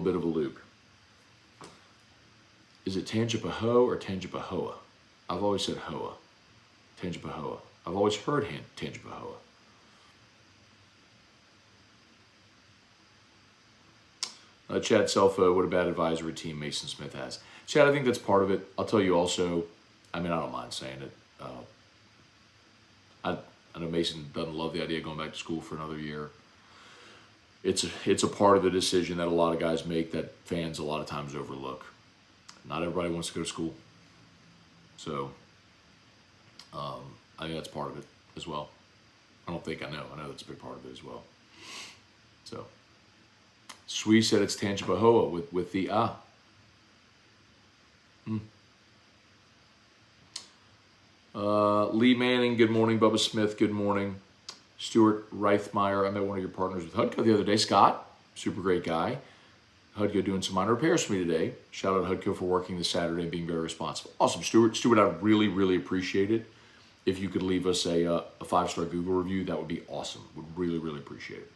bit of a loop. Is it Tangipahoa or Tangipahoa? I've always said Hoa. Tangipahoa. I've always heard Tangipahoa. Chad Selfa, what a bad advisory team Mason Smith has. Chad, I think that's part of it. I'll tell you also, I mean, I don't mind saying it. I know Mason doesn't love the idea of going back to school for another year. It's a part of the decision that a lot of guys make that fans a lot of times overlook. Not everybody wants to go to school. So, I think that's part of it as well. I know that's a big part of it as well. So, Swee said it's Tangipahoa with the Lee Manning, good morning. Bubba Smith, good morning. Stuart Reithmeyer, I met one of your partners with HUDCO the other day. Scott, super great guy. HUDCO doing some minor repairs for me today. Shout out HUDCO for working this Saturday and being very responsible. Awesome, Stuart. Stuart, I'd really, really appreciate it if you could leave us a 5-star Google review. That would be awesome. Would really, really appreciate it.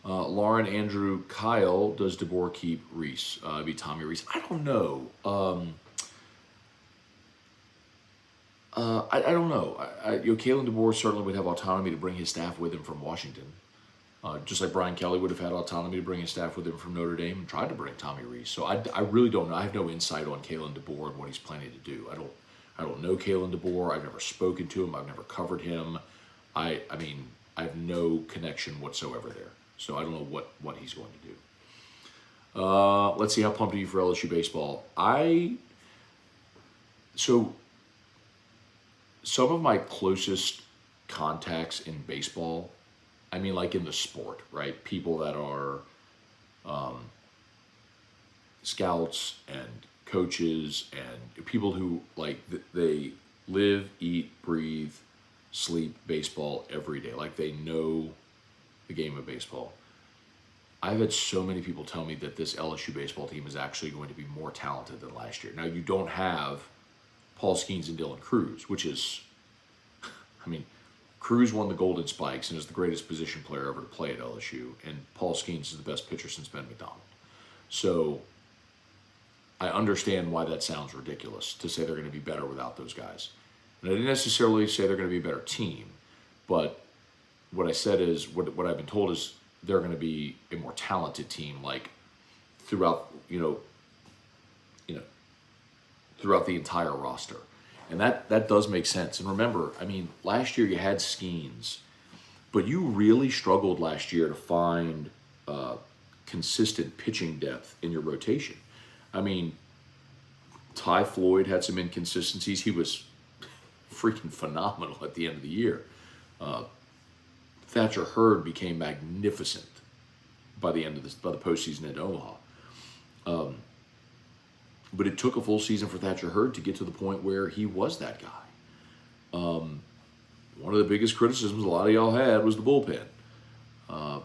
Lauren, Andrew, Kyle, does DeBoer keep Reese? It'd be Tommy Reese. I don't know. I don't know. Kalen DeBoer certainly would have autonomy to bring his staff with him from Washington. Just like Brian Kelly would have had autonomy to bring his staff with him from Notre Dame and tried to bring Tommy Reese. So I really don't know. I have no insight on Kalen DeBoer and what he's planning to do. I don't know Kalen DeBoer. I've never spoken to him. I've never covered him. I mean, I have no connection whatsoever there. So I don't know what he's going to do. Let's see, how pumped are you for LSU baseball? So some of my closest contacts in baseball, I mean, like in the sport, right? People that are scouts and coaches and people who like they live, eat, breathe, sleep baseball every day. Like they know the game of baseball. I've had so many people tell me that this LSU baseball team is actually going to be more talented than last year. Now, you don't have Paul Skeens and Dylan Cruz, which is, I mean, Cruz won the Golden Spikes and is the greatest position player ever to play at LSU, and Paul Skeens is the best pitcher since Ben McDonald. So I understand why that sounds ridiculous to say they're going to be better without those guys. And I didn't necessarily say they're going to be a better team, but what I said is, what I've been told is they're going to be a more talented team, like throughout, throughout the entire roster. And that does make sense. And remember, I mean, last year you had Skeens, but you really struggled last year to find consistent pitching depth in your rotation. I mean, Ty Floyd had some inconsistencies. He was freaking phenomenal at the end of the year. Thatcher Hurd became magnificent by the end of by the postseason at Omaha. But it took a full season for Thatcher Hurd to get to the point where he was that guy. One of the biggest criticisms a lot of y'all had was the bullpen. I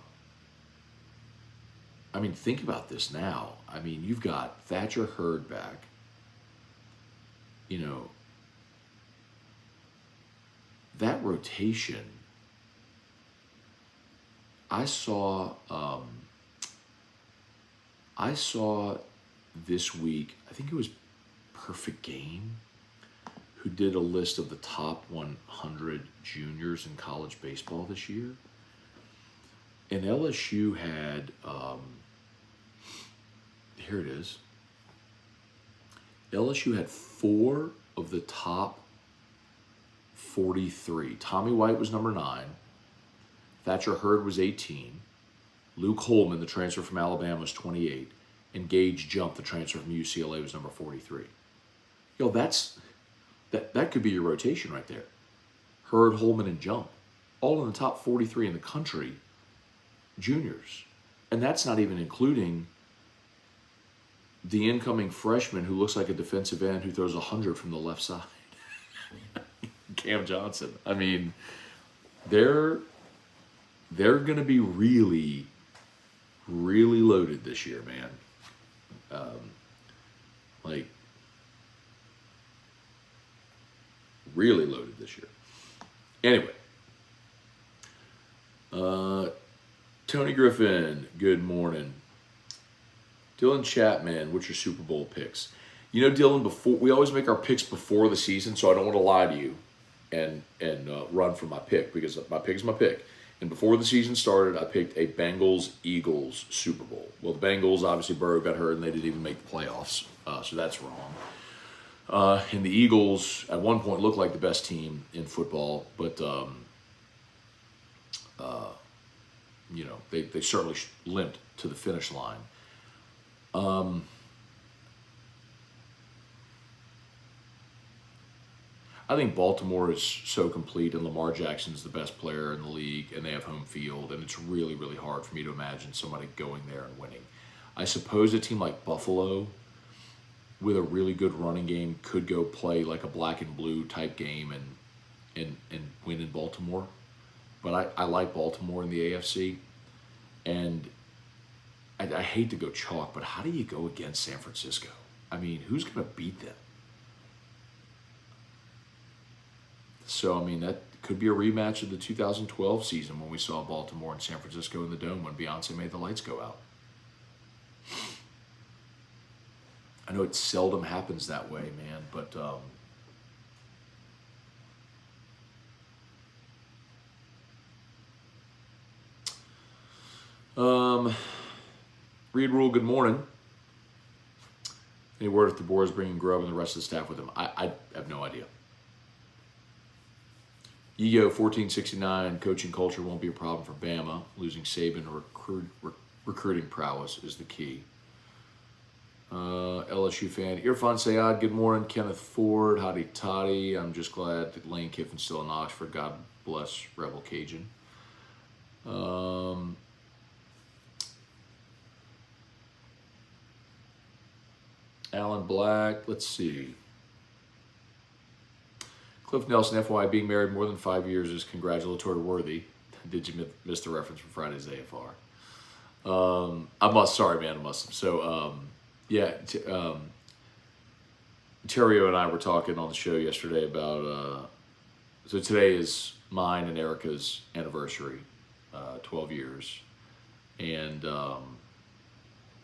mean, think about this now. I mean, you've got Thatcher Hurd back. That rotation, I saw this week, I think it was Perfect Game, who did a list of the top 100 juniors in college baseball this year. And LSU had, here it is. LSU had 4 of the top 43. Tommy White was number 9. Thatcher Hurd was 18. Luke Holman, the transfer from Alabama, was 28. And Gage Jump, the transfer from UCLA, was number 43. That could be your rotation right there. Hurd, Holman, and Jump, all in the top 43 in the country, juniors. And that's not even including the incoming freshman who looks like a defensive end who throws 100 from the left side. Cam Johnson. I mean, they're going to be really, really loaded this year, man. Really loaded this year. Anyway, Tony Griffin, good morning. Dylan Chapman, what's your Super Bowl picks? You know, Dylan, before we always make our picks before the season, so I don't want to lie to you and run from my pick, because my pick is my pick. And before the season started, I picked a Bengals-Eagles Super Bowl. Well, the Bengals, obviously, Burrow got hurt, and they didn't even make the playoffs, so that's wrong. And the Eagles, at one point, looked like the best team in football, but you know, they certainly limped to the finish line. I think Baltimore is so complete, and Lamar Jackson's the best player in the league, and they have home field, and it's really, really hard for me to imagine somebody going there and winning. I suppose a team like Buffalo, with a really good running game, could go play like a black and blue type game and win in Baltimore. But I like Baltimore in the AFC, and I hate to go chalk, but how do you go against San Francisco? I mean, who's going to beat them? So, I mean, that could be a rematch of the 2012 season when we saw Baltimore and San Francisco in the Dome when Beyonce made the lights go out. I know it seldom happens that way, man, but Reed Rule, good morning. Any word if DeBoer is bringing Grubb and the rest of the staff with him? I have no idea. Ego 1469, coaching culture won't be a problem for Bama. Losing Saban recruiting prowess is the key. LSU fan, Irfan Sayad, good morning. Kenneth Ford, hotty toddy. I'm just glad that Lane Kiffin's still in Oxford. God bless Rebel Cajun. Alan Black, let's see. Cliff Nelson, FYI, being married more than 5 years is congratulatory worthy. Did you miss the reference from Friday's AFR? I must have. So, yeah, Terrio and I were talking on the show yesterday about, so today is mine and Erica's anniversary, 12 years. And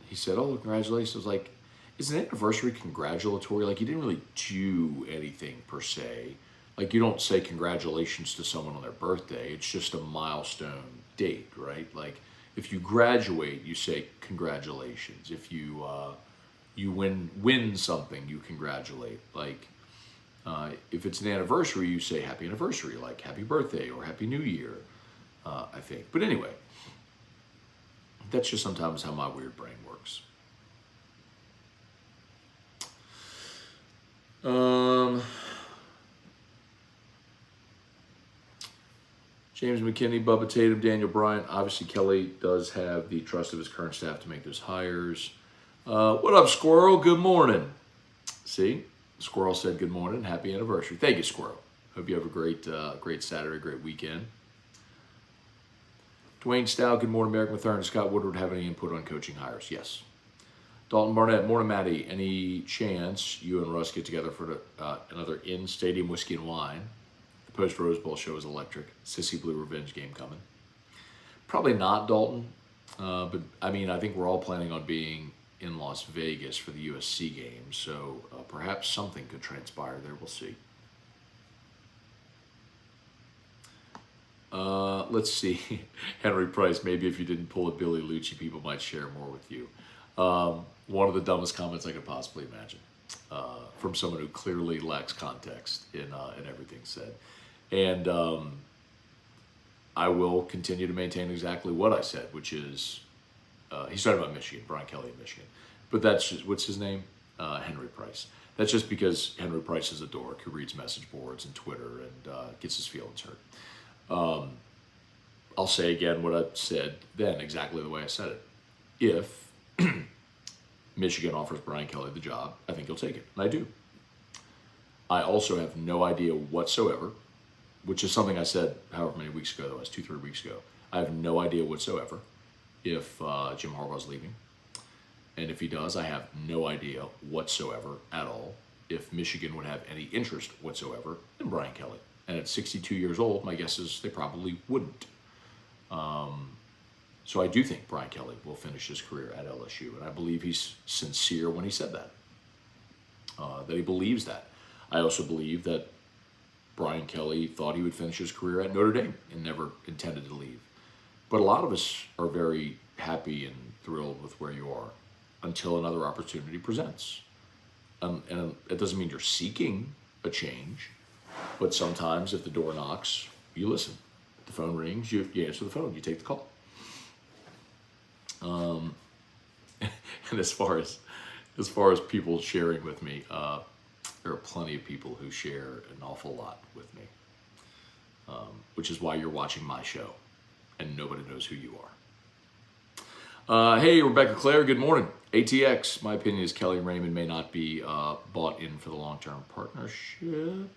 he said, oh, congratulations. I was like, is an anniversary congratulatory? Like, you didn't really do anything per se. Like, you don't say congratulations to someone on their birthday. It's just a milestone date, right? Like, if you graduate, you say congratulations. If you you win something, you congratulate. Like, if it's an anniversary, you say happy anniversary, like happy birthday or happy new year, I think. But anyway, that's just sometimes how my weird brain works. James McKinney, Bubba Tatum, Daniel Bryant. Obviously, Kelly does have the trust of his current staff to make those hires. What up, Squirrel? Good morning. See, Squirrel said good morning. Happy anniversary. Thank you, Squirrel. Hope you have a great Saturday, great weekend. Dwayne Stout, good morning. Merrick Mathern and Scott Woodward have any input on coaching hires? Yes. Dalton Barnett, morning, Matty. Any chance you and Russ get together for another in-stadium whiskey and wine? The post-Rose Bowl show is electric. Sissy Blue revenge game coming. Probably not, Dalton. But, I mean, I think we're all planning on being in Las Vegas for the USC game. So perhaps something could transpire there. We'll see. Let's see. Henry Price, maybe if you didn't pull a Billy Lucci, people might share more with you. One of the dumbest comments I could possibly imagine from someone who clearly lacks context in everything said. And I will continue to maintain exactly what I said, which is, he's talking about Michigan, Brian Kelly in Michigan. But that's just, what's his name? Henry Price. That's just because Henry Price is a dork who reads message boards and Twitter and gets his feelings hurt. I'll say again what I said then, exactly the way I said it. If Michigan offers Brian Kelly the job, I think he'll take it. And I do. I also have no idea whatsoever, which is something I said however many weeks ago, that was 2-3 weeks ago. I have no idea whatsoever if Jim Harbaugh's leaving. And if he does, I have no idea whatsoever at all if Michigan would have any interest whatsoever in Brian Kelly. And at 62 years old, my guess is they probably wouldn't. So I do think Brian Kelly will finish his career at LSU, and I believe he's sincere when he said that he believes that. I also believe that Brian Kelly thought he would finish his career at Notre Dame and never intended to leave. But a lot of us are very happy and thrilled with where you are until another opportunity presents. And it doesn't mean you're seeking a change, but sometimes if the door knocks, you listen. If the phone rings, you answer the phone, you take the call. And as far as people sharing with me, there are plenty of people who share an awful lot with me, which is why you're watching my show, and nobody knows who you are. Hey, Rebecca Claire, good morning. ATX, my opinion is Kelly Raymond may not be bought in for the long-term partnership.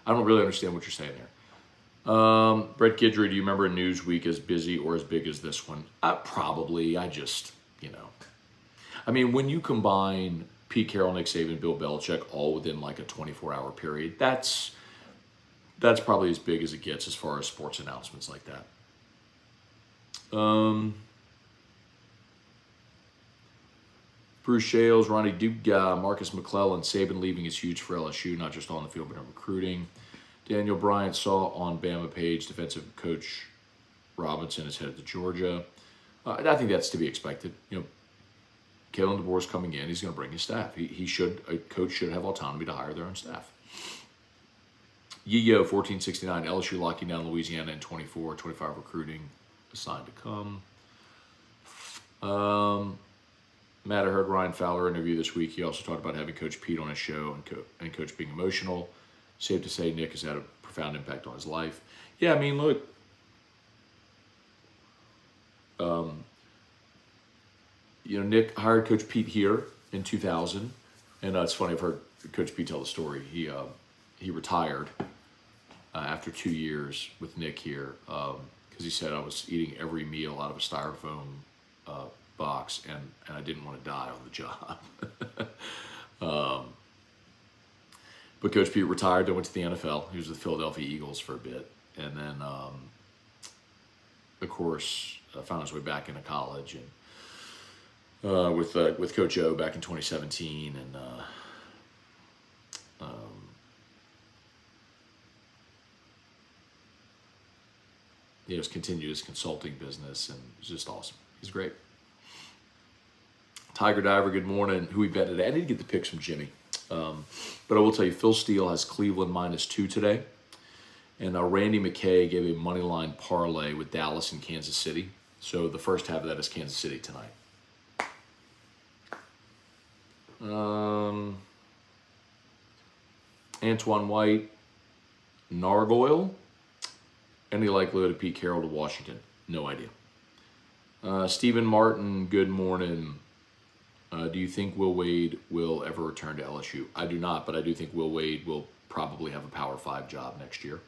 I don't really understand what you're saying there. Brett Guidry, do you remember a Newsweek as busy or as big as this one? Probably. I mean, when you combine Pete Carroll, Nick Saban, Bill Belichick all within like a 24-hour period, that's probably as big as it gets as far as sports announcements like that. Bruce Shales, Ronnie Duga, Marcus McClellan, Saban leaving is huge for LSU, not just on the field but in recruiting. Daniel Bryant saw on Bama page defensive coach Robinson is headed to Georgia. I think that's to be expected. Kalen DeBoer is coming in. He's going to bring his staff. A coach should have autonomy to hire their own staff. Yo 1469, LSU locking down Louisiana in 24, 25 recruiting assigned to come. Matt, I heard Ryan Fowler interview this week. He also talked about having Coach Pete on his show and Coach being emotional. Safe to say Nick has had a profound impact on his life. Yeah, I mean, look. Nick hired Coach Pete here in 2000. And it's funny, I've heard Coach Pete tell the story. He retired after 2 years with Nick here because he said I was eating every meal out of a styrofoam box and I didn't want to die on the job. But Coach Pete retired, then went to the NFL. He was with the Philadelphia Eagles for a bit. And then, of course, found his way back into college and with Coach O back in 2017. And he's continued his consulting business, and it's just awesome. He's great. Tiger Diver, good morning. Who we bet today? I need to get the picks from Jimmy. But I will tell you, Phil Steele has Cleveland -2 today. And Randy McKay gave a money line parlay with Dallas and Kansas City. So the first half of that is Kansas City tonight. Antoine White, Nargoyle. Any likelihood of Pete Carroll to Washington? No idea. Stephen Martin, good morning. Do you think Will Wade will ever return to LSU? I do not, but I do think Will Wade will probably have a Power 5 job next year,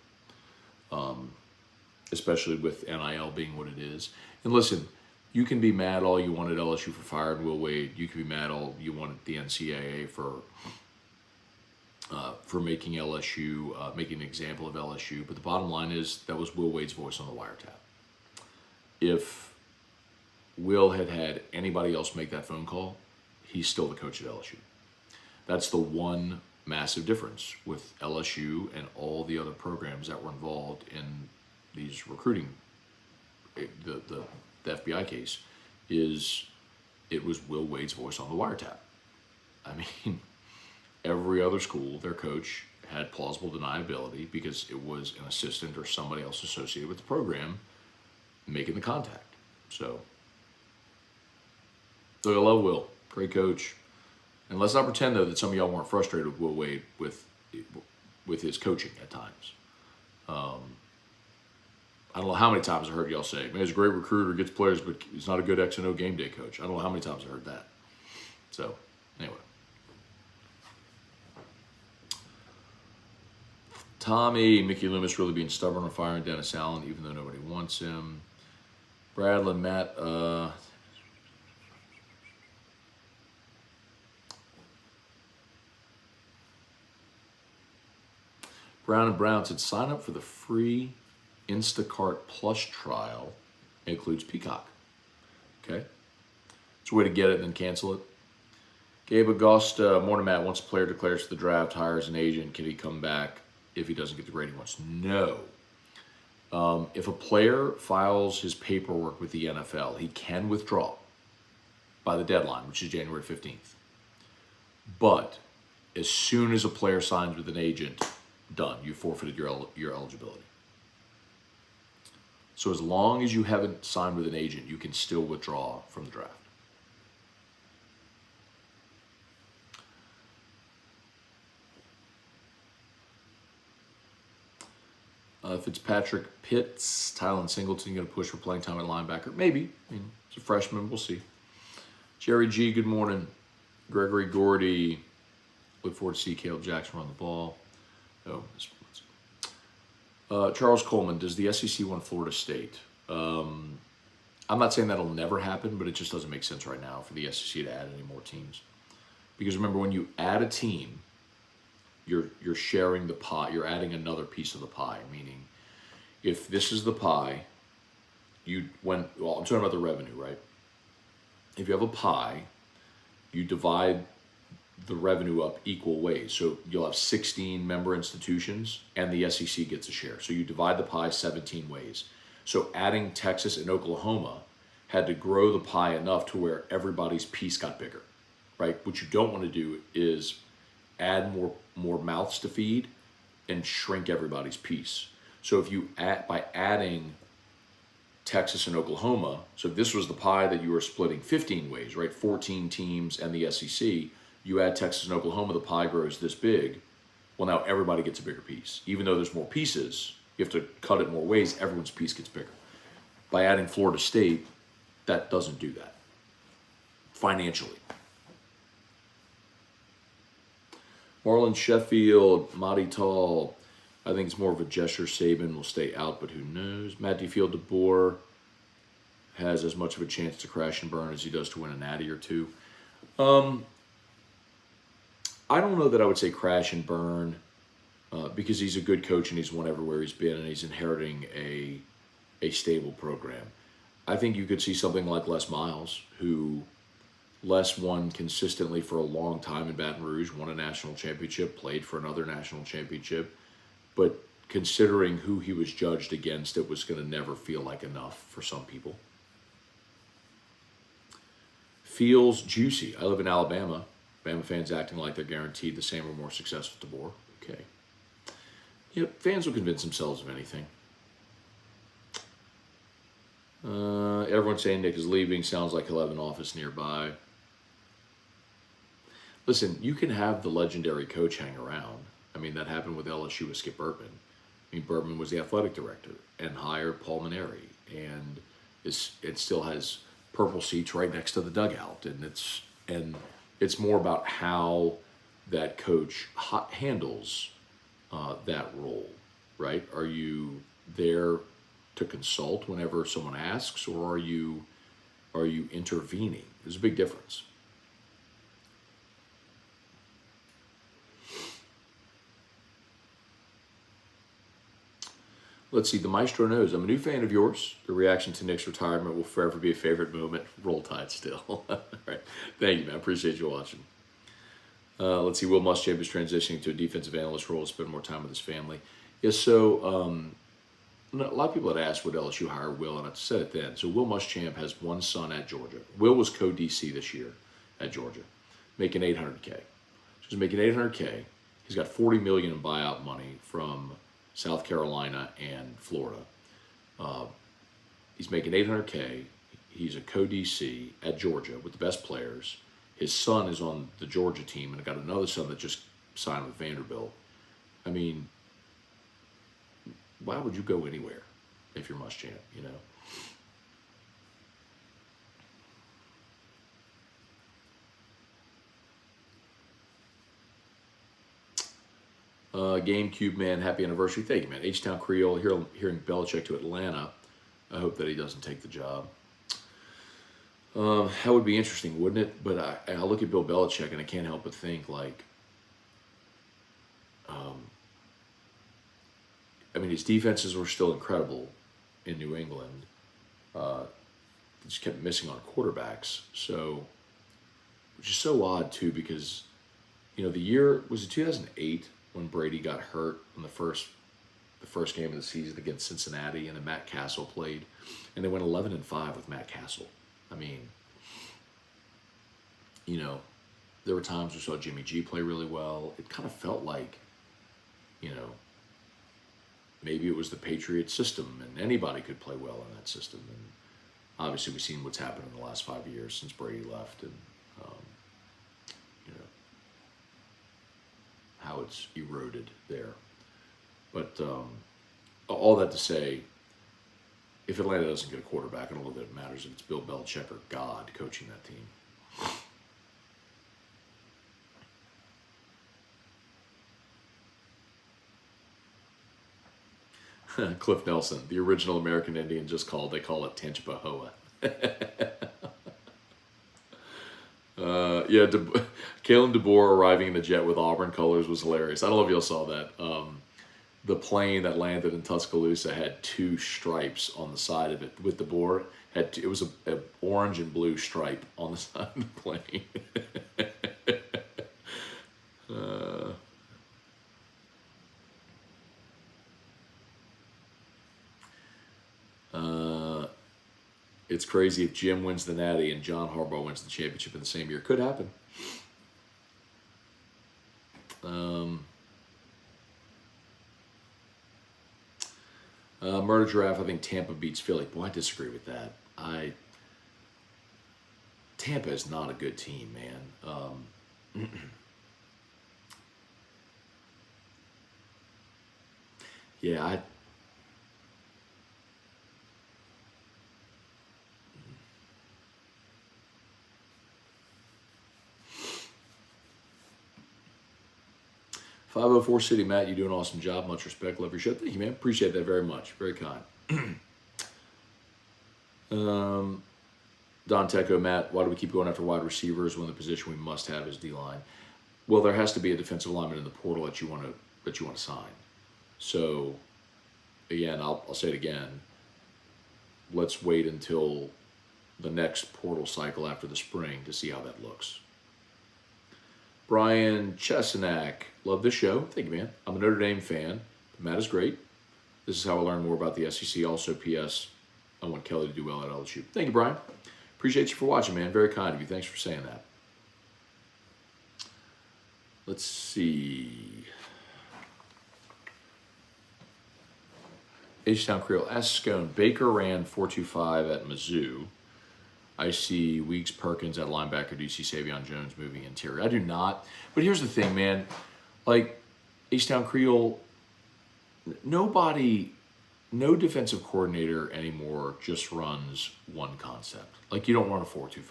especially with NIL being what it is. And listen, you can be mad all you want at LSU for firing Will Wade. You can be mad all you want at the NCAA for making LSU, making an example of LSU. But the bottom line is that was Will Wade's voice on the wiretap. If Will had anybody else make that phone call, he's still the coach at LSU. That's the one massive difference with LSU and all the other programs that were involved in these recruiting, the FBI case, is it was Will Wade's voice on the wiretap. I mean, every other school, their coach had plausible deniability because it was an assistant or somebody else associated with the program making the contact. So, look, I love Will. Great coach. And let's not pretend, though, that some of y'all weren't frustrated with Will Wade with his coaching at times. I don't know how many times I heard y'all say, man, he's a great recruiter, gets players, but he's not a good X and O game day coach. I don't know how many times I heard that. So, anyway. Tommy, Mickey Loomis really being stubborn on firing Dennis Allen, even though nobody wants him. Bradley, Matt, Brown and Brown said, sign up for the free Instacart Plus trial. It includes Peacock. Okay. It's a way to get it and then cancel it. Gabe Augusta, morning Matt, once a player declares for the draft, hires an agent, can he come back if he doesn't get the grade he wants? No. If a player files his paperwork with the NFL, he can withdraw by the deadline, which is January 15th. But as soon as a player signs with an agent, done. You forfeited your eligibility. So as long as you haven't signed with an agent, you can still withdraw from the draft. Fitzpatrick, Pitts, Tylen Singleton going to push for playing time at linebacker? Maybe. I mean, it's a freshman. We'll see. Jerry G, good morning. Gregory Gordy, look forward to see Caleb Jackson run the ball. Charles Coleman, does the SEC want Florida State? I'm not saying that'll never happen, but it just doesn't make sense right now for the SEC to add any more teams. Because remember, when you add a team, you're sharing the pie. You're adding another piece of the pie. Meaning, if this is the pie, I'm talking about the revenue, right? If you have a pie, you divide the revenue up equal ways. So you'll have 16 member institutions, and the SEC gets a share. So you divide the pie 17 ways. So adding Texas and Oklahoma had to grow the pie enough to where everybody's piece got bigger, right? What you don't want to do is add more mouths to feed and shrink everybody's piece. So if you by adding Texas and Oklahoma, so this was the pie that you were splitting 15 ways, right? 14 teams and the SEC. You add Texas and Oklahoma, the pie grows this big. Well, now everybody gets a bigger piece. Even though there's more pieces, you have to cut it more ways, everyone's piece gets bigger. By adding Florida State, that doesn't do that financially. Marlon Sheffield, Madi Tall, I think it's more of a gesture. Saban will stay out, but who knows? Matt, do you feel DeBoer has as much of a chance to crash and burn as he does to win a natty or two? I don't know that I would say crash and burn because he's a good coach and he's won everywhere he's been and he's inheriting a stable program. I think you could see something like Les Miles, who Les won consistently for a long time in Baton Rouge, won a national championship, played for another national championship. But considering who he was judged against, it was going to never feel like enough for some people. Feels juicy. I live in Alabama. Bama fans acting like they're guaranteed the same or more success with DeBoer. Okay. Yep, fans will convince themselves of anything. Everyone's saying Nick is leaving. Sounds like he'll have an office nearby. Listen, you can have the legendary coach hang around. I mean, that happened with LSU with Skip Bertman. I mean, Bertman was the athletic director and hired Paul Maneri, and it still has purple seats right next to the dugout, and it's more about how that coach handles that role, right? Are you there to consult whenever someone asks, or are you intervening? There's a big difference. Let's see, the Maestro knows. I'm a new fan of yours. The reaction to Nick's retirement will forever be a favorite moment. Roll Tide still. All right. Thank you, man. Appreciate you watching. Let's see, Will Muschamp is transitioning to a defensive analyst role to spend more time with his family. Yeah, so a lot of people had asked would LSU hire Will, and I said it then. So Will Muschamp has one son at Georgia. Will was co-DC this year at Georgia, making $800K. So he's making $800K. He's got $40 million in buyout money from South Carolina and Florida. He's making $800K. He's a co-DC at Georgia with the best players. His son is on the Georgia team, and I got another son that just signed with Vanderbilt. I mean, why would you go anywhere if you're Muschamp, you know? GameCube man, happy anniversary. Thank you, man. H-Town Creole, hearing Belichick to Atlanta. I hope that he doesn't take the job. That would be interesting, wouldn't it? But I look at Bill Belichick and I can't help but think, like, I mean, his defenses were still incredible in New England. just kept missing on quarterbacks. So, which is so odd too, because the year was it 2008 when Brady got hurt in the first game of the season against Cincinnati, and then Matt Castle played, and they went 11-5 with Matt Castle. I mean, there were times we saw Jimmy G play really well. It kind of felt like, maybe it was the Patriot system, and anybody could play well in that system. And obviously, we've seen what's happened in the last 5 years since Brady left, and how it's eroded there. But all that to say, if Atlanta doesn't get a quarterback, I don't know that it matters if it's Bill Belichick or God coaching that team. Cliff Nelson, the original American Indian they call it Tangipahoa. Kalen DeBoer arriving in the jet with Auburn colors was hilarious. I don't know if y'all saw that. The plane that landed in Tuscaloosa had 2 stripes on the side of it. With DeBoer, it was a orange and blue stripe on the side of the plane. It's crazy if Jim wins the Natty and John Harbaugh wins the championship in the same year. Could happen. Murder Giraffe, I think Tampa beats Philly. Boy, I disagree with that. Tampa is not a good team, man. Yeah, 504 City, Matt, you do an awesome job. Much respect. Love your show. Thank you, man. Appreciate that very much. Very kind. Don Teco, Matt, why do we keep going after wide receivers when the position we must have is D-line? Well, there has to be a defensive lineman in the portal that you want to sign. So, again, I'll say it again. Let's wait until the next portal cycle after the spring to see how that looks. Brian Chesenak, love this show. Thank you, man. I'm a Notre Dame fan. Matt is great. This is how I learn more about the SEC. Also, P.S. I want Kelly to do well at LSU. Thank you, Brian. Appreciate you for watching, man. Very kind of you. Thanks for saying that. Let's see. H-Town Creole. Ask Scone. Baker ran 4.25 at Mizzou. I see Weeks, Perkins at linebacker. Do you see Savion Jones moving interior? I do not. But here's the thing, man. Like, H-Town Creole, no defensive coordinator anymore just runs one concept. Like, you don't run a 4-2-5.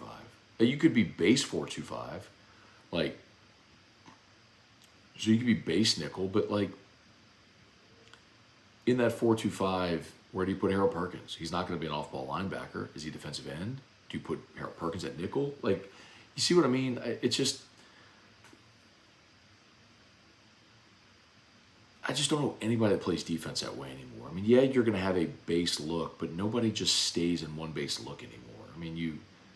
You could be base 4-2-5. Like, so you could be base nickel, but, like, in that 4-2-5, where do you put Harold Perkins? He's not going to be an off-ball linebacker. Is he defensive end? Do you put Harold Perkins at nickel? Like, you see what I mean? It's just, I just don't know anybody that plays defense that way anymore. I mean, yeah, you're going to have a base look, but nobody just stays in one base look anymore. I mean,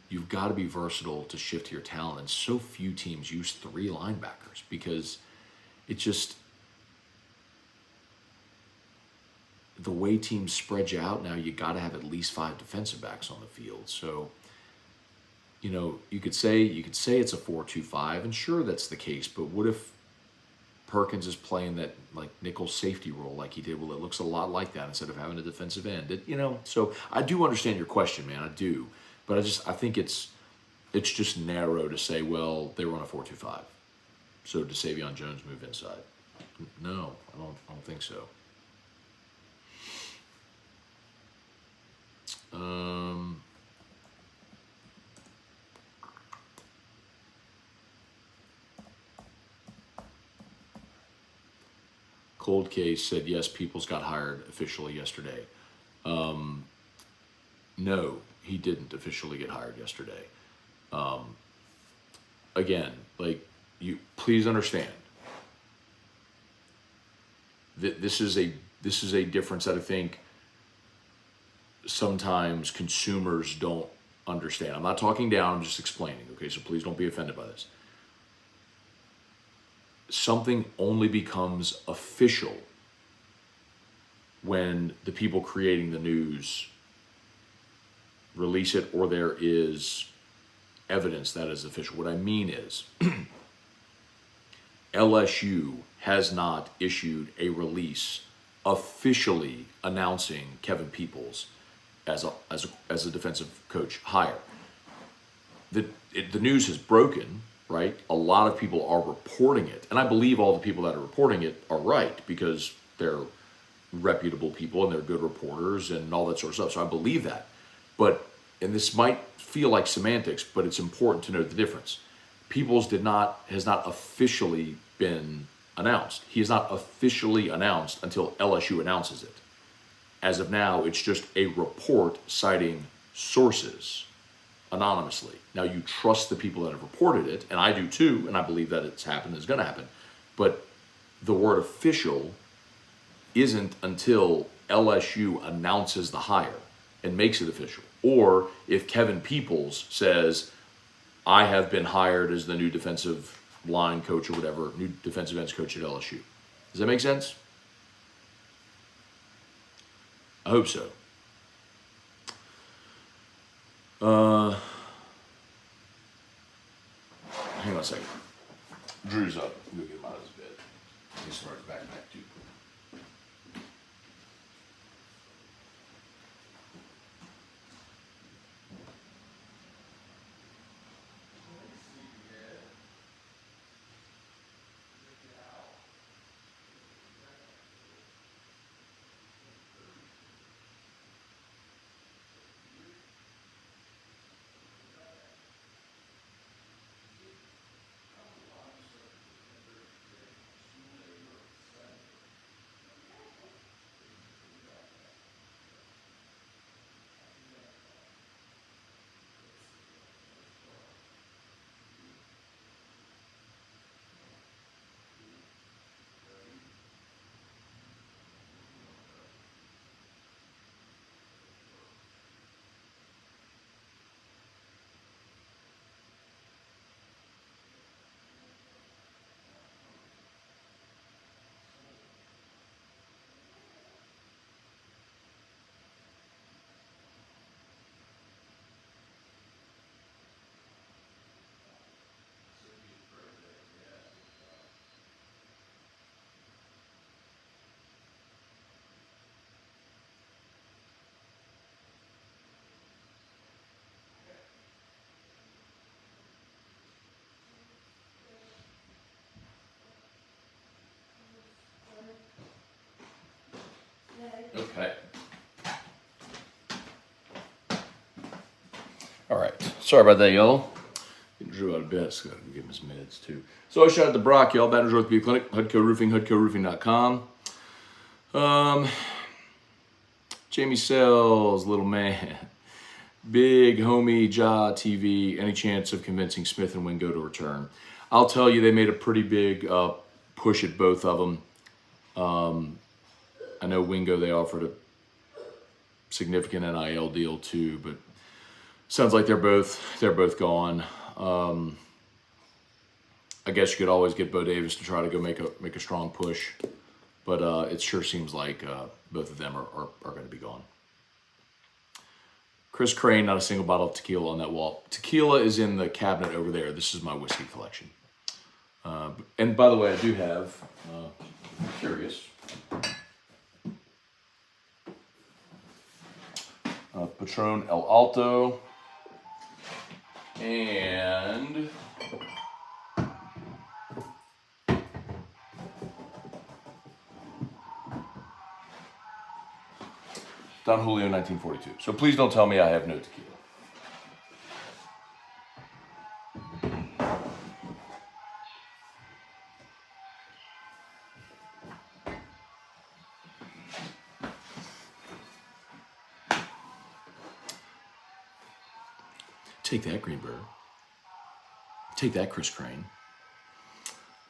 you've got to be versatile to shift to your talent, and so few teams use 3 linebackers because it just, the way teams spread you out now, you got to have at least 5 defensive backs on the field. So, you could say it's a 4-2-5, and sure, that's the case. But what if Perkins is playing that like nickel safety role like he did? Well, it looks a lot like that instead of having a defensive end. So I do understand your question, man. I do, but I think it's just narrow to say, well, they run a 4-2-5. So does Savion Jones move inside? No, I don't think so. Cold Case said, yes, Peoples got hired officially yesterday. No, he didn't officially get hired yesterday. Again, like, you please understand that this is a difference that I think sometimes consumers don't understand. I'm not talking down, I'm just explaining, okay? So please don't be offended by this. Something only becomes official when the people creating the news release it, or there is evidence that is official. What I mean is, LSU has not issued a release officially announcing Kevin Peoples as a defensive coach hire. The news has broken, right? A lot of people are reporting it, and I believe all the people that are reporting it are right because they're reputable people and they're good reporters and all that sort of stuff. So I believe that. But, and this might feel like semantics, but it's important to note the difference. Peoples has not officially been announced. He is not officially announced until LSU announces it. As of now, it's just a report citing sources anonymously. Now, you trust the people that have reported it, and I do too, and I believe that it's happened, it's going to happen. But the word official isn't until LSU announces the hire and makes it official. Or if Kevin Peoples says, I have been hired as the new defensive line coach or whatever, new defensive ends coach at LSU. Does that make sense? I hope so. Hang on a second. Drew's up. Go get him out of his bed. He started backpack too. Okay. All right. Sorry about that, y'all. Getting Drew out of bed. So gotta give him his meds too. So I shout out to Brock, y'all. Baton Rouge Orthopedic Clinic, HUDCO Roofing, HUDCOroofing.com. Jamie Sells, little man. Big homie, Ja TV. Any chance of convincing Smith and Wingo to return? I'll tell you, they made a pretty big push at both of them. I know Wingo, they offered a significant NIL deal too, but sounds like they're both gone. I guess you could always get Bo Davis to try to go make a strong push, but it sure seems like both of them are going to be gone. Chris Crane, not a single bottle of tequila on that wall. Tequila is in the cabinet over there. This is my whiskey collection. And by the way, I do have, curious, Patron El Alto, and Don Julio 1942. So please don't tell me I have no tequila. Take that, Greenberg. Take that, Chris Crane.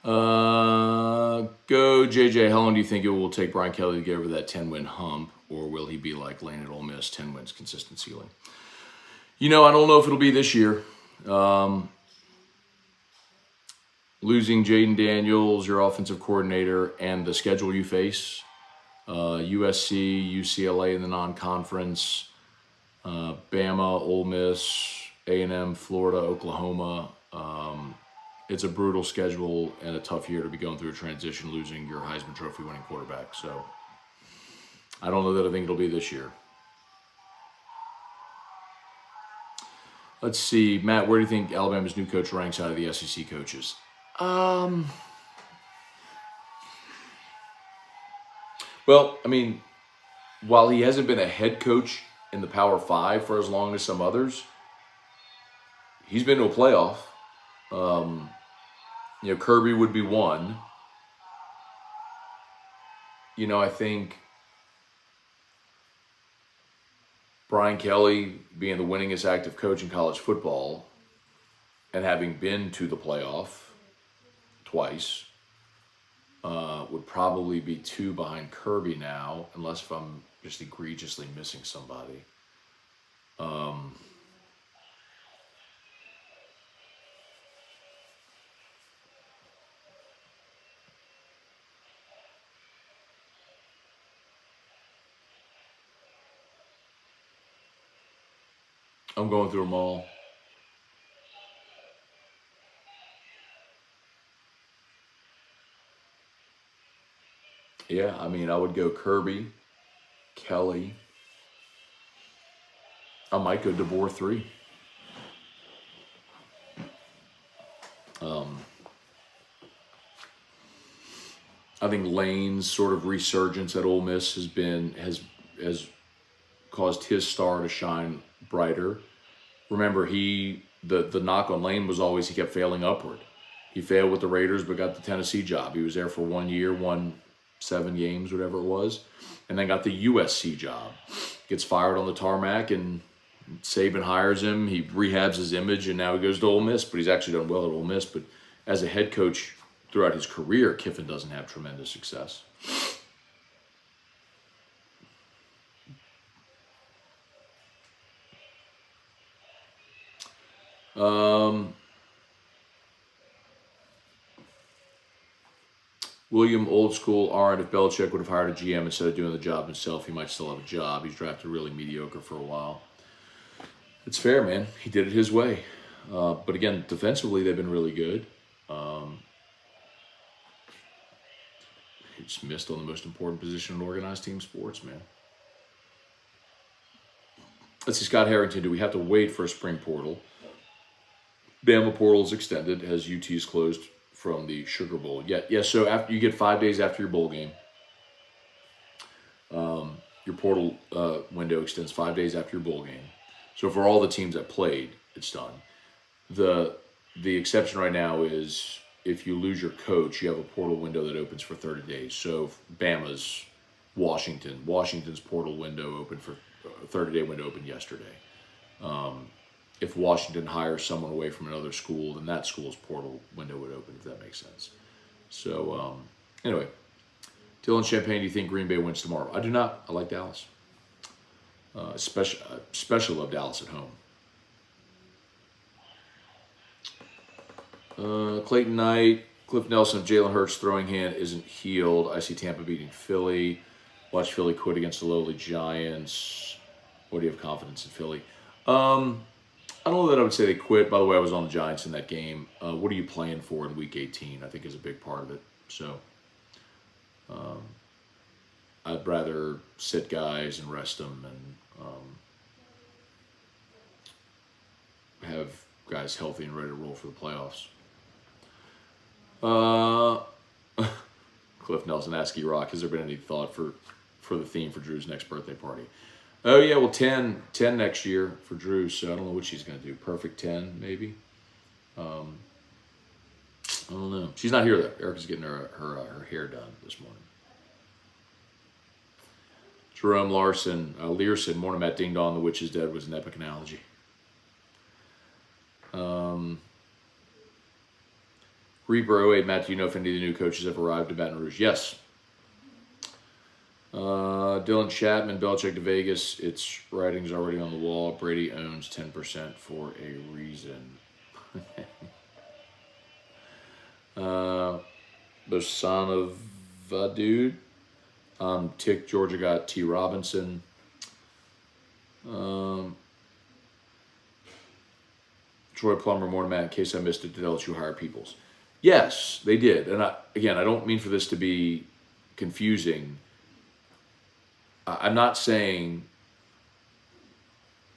Go, JJ. How long do you think it will take Brian Kelly to get over that 10-win hump? Or will he be like Lane at Ole Miss, 10 wins, consistent ceiling? I don't know if it'll be this year. Losing Jaden Daniels, your offensive coordinator, and the schedule you face, USC, UCLA in the non-conference, Bama, Ole Miss, A&M, Florida, Oklahoma. It's a brutal schedule and a tough year to be going through a transition, losing your Heisman Trophy winning quarterback. So I don't know that I think it'll be this year. Let's see, Matt, where do you think Alabama's new coach ranks out of the SEC coaches? Well, I mean, while he hasn't been a head coach in the Power 5 for as long as some others, he's been to a playoff. Kirby would be one. I think Brian Kelly being the winningest active coach in college football and having been to the playoff twice would probably be 2 behind Kirby now, unless if I'm just egregiously missing somebody. I'm going through them all. Yeah, I mean, I would go Kirby, Kelly. I might go DeBoer 3. I think Lane's sort of resurgence at Ole Miss has caused his star to shine brighter. Remember, the knock on Lane was always he kept failing upward. He failed with the Raiders, but got the Tennessee job. He was there for 1 year, won 7 games, whatever it was, and then got the USC job. Gets fired on the tarmac, and Saban hires him. He rehabs his image, and now he goes to Ole Miss, but he's actually done well at Ole Miss. But as a head coach throughout his career, Kiffin doesn't have tremendous success. William, old school, Arndt, if Belichick would have hired a GM instead of doing the job himself, he might still have a job. He's drafted really mediocre for a while. It's fair, man. He did it his way. But again, defensively, they've been really good. He just missed on the most important position in organized team sports, man. Let's see, Scott Harrington, do we have to wait for a spring portal? Bama portal is extended as UT is closed from the Sugar Bowl. Yeah. So after you get 5 days after your bowl game, your portal window extends 5 days after your bowl game. So for all the teams that played, it's done. The exception right now is if you lose your coach, you have a portal window that opens for 30 days. So Bama's Washington's portal window opened for 30-day window opened yesterday. If Washington hires someone away from another school, then that school's portal window would open, if that makes sense. So, anyway, Dylan Champagne, do you think Green Bay wins tomorrow? I do not. I like Dallas. Especially love Dallas at home. Clayton Knight, Cliff Nelson, Jalen Hurts' throwing hand isn't healed. I see Tampa beating Philly. Watch Philly quit against the lowly Giants. What do you have confidence in Philly? I don't know that I would say they quit. By the way, I was on the Giants in that game. What are you playing for in Week 18? I think is a big part of it. So I'd rather sit guys and rest them and have guys healthy and ready to roll for the playoffs. Cliff Nelson, ASCII Rock, has there been any thought for the theme for Drew's next birthday party? Oh, yeah, well, 10 next year for Drew, so I don't know what she's going to do. Perfect 10, maybe? I don't know. She's not here, though. Erica's getting her hair done this morning. Jerome Larson, Learson, morning Matt Ding Dong, the witch is dead was an epic analogy. Reaper 08, Matt, do you know if any of the new coaches have arrived in Baton Rouge? Yes. Dylan Chapman, Belichick to Vegas. Its writing's already on the wall. Brady owns 10% for a reason. The son of a dude. Tick, Georgia got T. Robinson. Troy Plummer, Morning Matt, in case I missed it, did LSU hire Peoples? Yes, they did. And I don't mean for this to be confusing. I'm not saying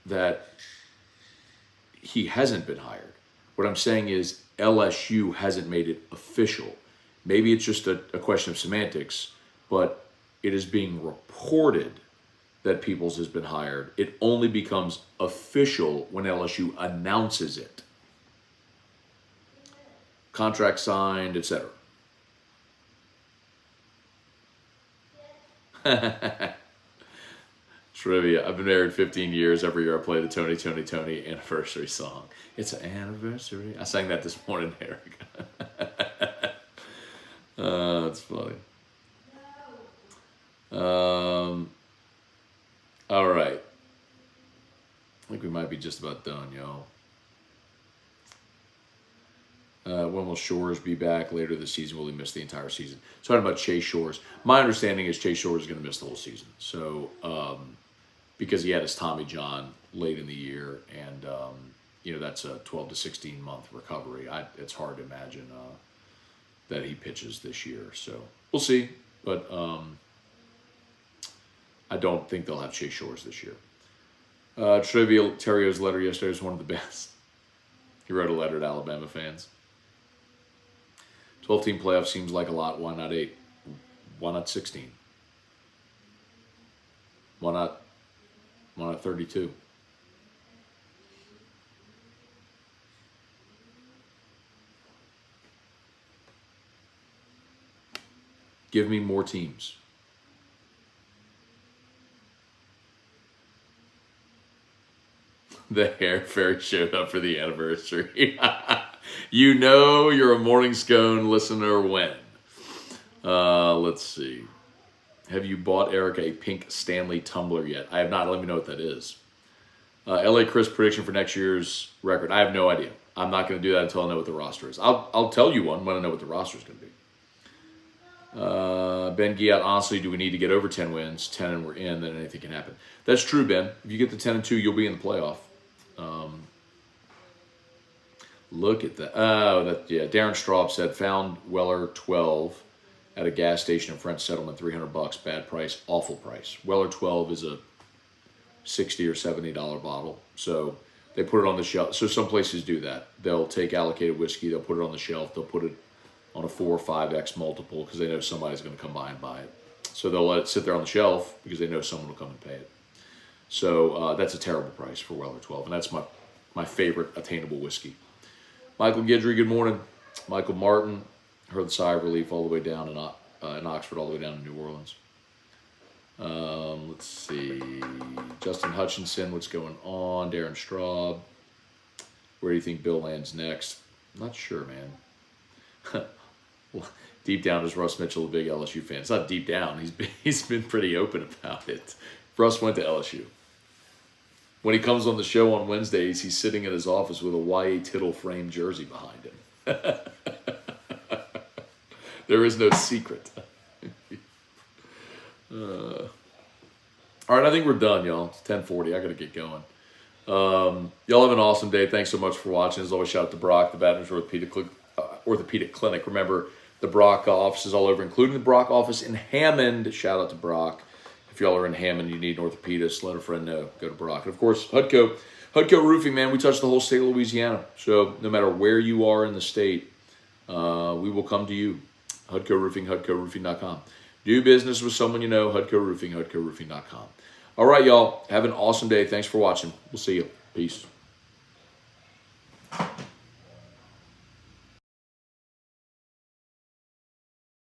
that he hasn't been hired. What I'm saying is LSU hasn't made it official. Maybe it's just a question of semantics, but it is being reported that Peoples has been hired. It only becomes official when LSU announces it. Contract signed, etc. Trivia. I've been married 15 years. Every year I play the Tony, Tony, Tony anniversary song. It's an anniversary. I sang that this morning, Eric. That's funny. All right. I think we might be just about done, y'all. When will Shores be back later this season? Will he miss the entire season? Talking about Chase Shores. My understanding is Chase Shores is going to miss the whole season. So, because he had his Tommy John late in the year, and that's a 12 to 16 month recovery. It's hard to imagine that he pitches this year. So we'll see, but I don't think they'll have Chase Shores this year. Trivia, Terrio's letter yesterday was one of the best. He wrote a letter to Alabama fans. 12-team playoff seems like a lot. Why not 8? Why not 16? Why not 32? Give me more teams. The hair fairy showed up for the anniversary. You know you're a Morning Scone listener when. Let's see. Have you bought Eric a pink Stanley tumbler yet? I have not. Let me know what that is. LA Chris prediction for next year's record. I have no idea. I'm not going to do that until I know what the roster is. I'll tell you one when I know what the roster is going to be. Ben Giat, honestly, do we need to get over 10 wins? 10 and we're in, then anything can happen. That's true, Ben. If you get to 10-2, you'll be in the playoff. Look at that. Oh, Darren Straub said, found Weller 12 at a gas station in French Settlement, $300, bad price, awful price. Weller 12 is a $60 or $70 bottle. So they put it on the shelf. So some places do that. They'll take allocated whiskey, they'll put it on the shelf, they'll put it on a 4 or 5x multiple because they know somebody's going to come by and buy it. So they'll let it sit there on the shelf because they know someone will come and pay it. So that's a terrible price for Weller 12, and that's my favorite attainable whiskey. Michael Guidry, good morning. Michael Martin, heard the sigh of relief all the way down in Oxford, all the way down to New Orleans. Let's see. Justin Hutchinson, what's going on? Darren Straub. Where do you think Bill lands next? I'm not sure, man. Deep down, is Russ Mitchell a big LSU fan? It's not deep down. He's been pretty open about it. Russ went to LSU. When he comes on the show on Wednesdays, he's sitting in his office with a Y.A. Tittle framed jersey behind him. There is no secret. All right, I think we're done, y'all. It's 10:40. I got to get going. Y'all have an awesome day. Thanks so much for watching. As always, shout out to Brock, the Baton Rouge Orthopedic Clinic. Remember, the Brock office is all over, including the Brock office in Hammond. Shout out to Brock. If y'all are in Hammond, you need an orthopedist, let a friend know. Go to Brock. And, of course, Hudco Roofing, man. We touch the whole state of Louisiana. So no matter where you are in the state, we will come to you. Hudco Roofing, HudcoRoofing.com. Do business with someone you know, Hudco Roofing, HudcoRoofing.com. All right, y'all. Have an awesome day. Thanks for watching. We'll see you. Peace.